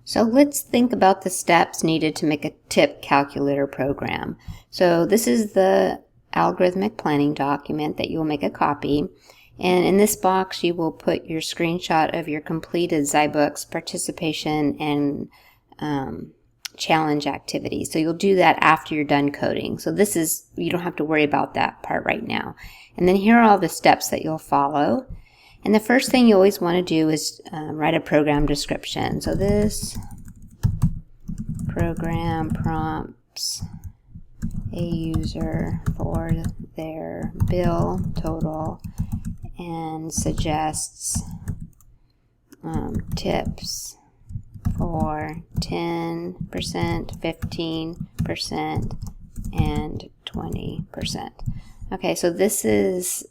So let's think about the steps needed to make a tip calculator program. So this is the algorithmic planning document that you will make a copy. And in this box, you will put your screenshot of your completed zyBooks participation and challenge activity. So you'll do that after you're done coding. So this is, you don't have to worry about that part right now. And then here are all the steps that you'll follow. And the first thing you always want to do is write a program description. So this program prompts a user for their bill total and suggests tips for 10%, 15%, and 20%. Okay, so this is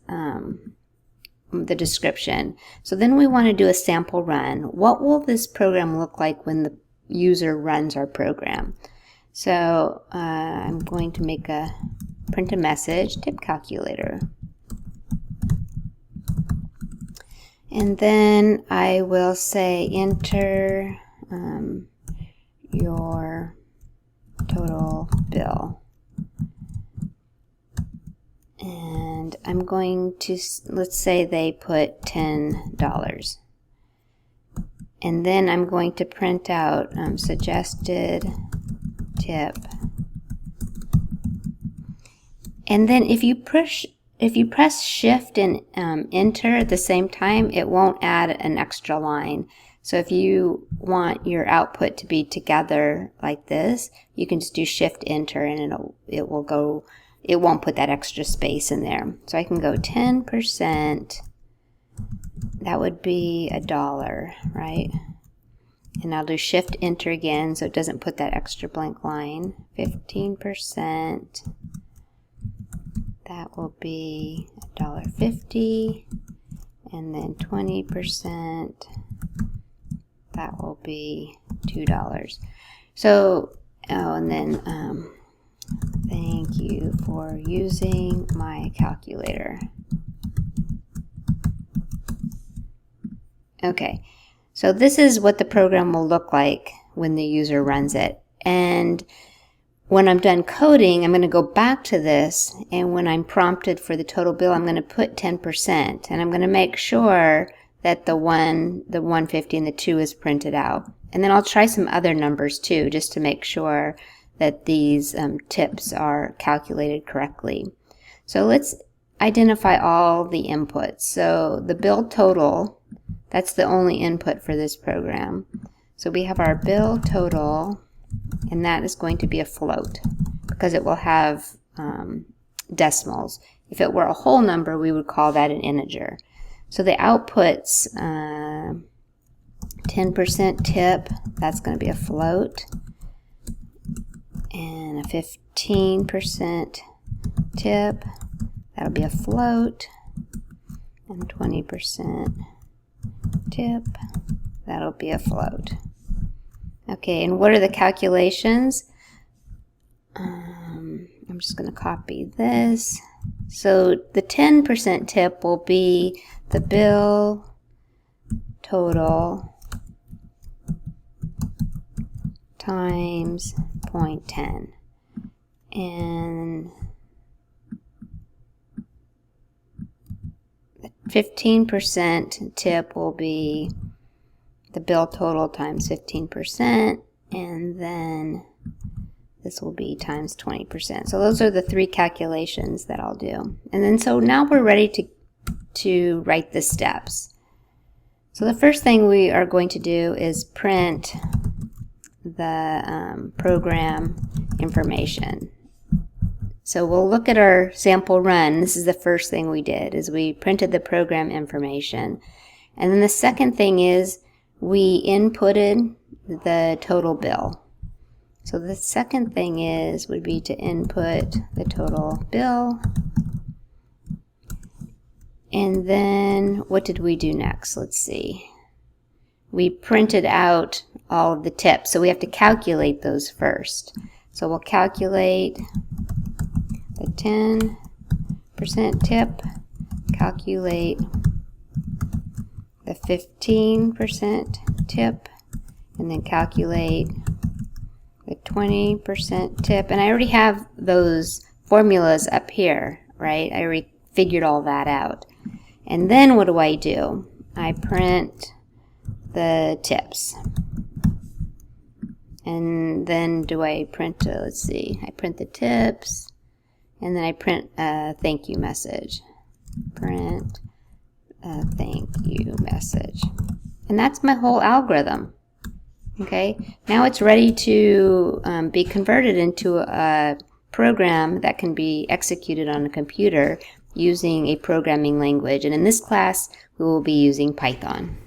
the description. So then we want to do a sample run. What will this program look like when the user runs our program? So I'm going to print a message, tip calculator. And then I will say enter your total bill. And I'm going to, let's say they put $10. And then I'm going to print out suggested tip. And then if you press shift and enter at the same time, it won't add an extra line. So if you want your output to be together like this, you can just do shift enter and it won't put that extra space in there. So I can go 10%, that would be $1, right? And I'll do shift enter again so it doesn't put that extra blank line. 15%, that will be $1.50, and then 20%, that will be $2. So, and then thank you for using my calculator. Okay, so this is what the program will look like when the user runs it. And when I'm done coding, I'm going to go back to this, and when I'm prompted for the total bill, I'm going to put 10%, and I'm going to make sure that the 150 and the 2 is printed out. And then I'll try some other numbers too, just to make sure that these tips are calculated correctly. So let's identify all the inputs. So the bill total, that's the only input for this program. So we have our bill total, and that is going to be a float because it will have decimals. If it were a whole number, we would call that an integer. So the outputs, 10% tip, that's going to be a float, and a 15% tip, that'll be a float, and 20% tip, that'll be a float. Okay, and what are the calculations? I'm just going to copy this. So the 10% tip will be the bill total times 0.10. And the 15% tip will be the bill total times 15%, and then this will be times 20%. So those are the three calculations that I'll do. And then so now we're ready to write the steps. So the first thing we are going to do is print the program information. So we'll look at our sample run. This is the first thing we did, is we printed the program information. And then the second thing is we inputted the total bill. So the second thing would be to input the total bill. And then what did we do next? Let's see. We printed out all of the tips. So we have to calculate those first. So we'll calculate the 10% tip, calculate the 15% tip, and then calculate the 20% tip. And I already have those formulas up here, right? I already figured all that out. And then what do? I print the tips. And then do I print, let's see, I print the tips, and then I print a thank you message. Print a thank you message. And that's my whole algorithm. Okay, now it's ready to be converted into a program that can be executed on a computer using a programming language. And in this class, we will be using Python.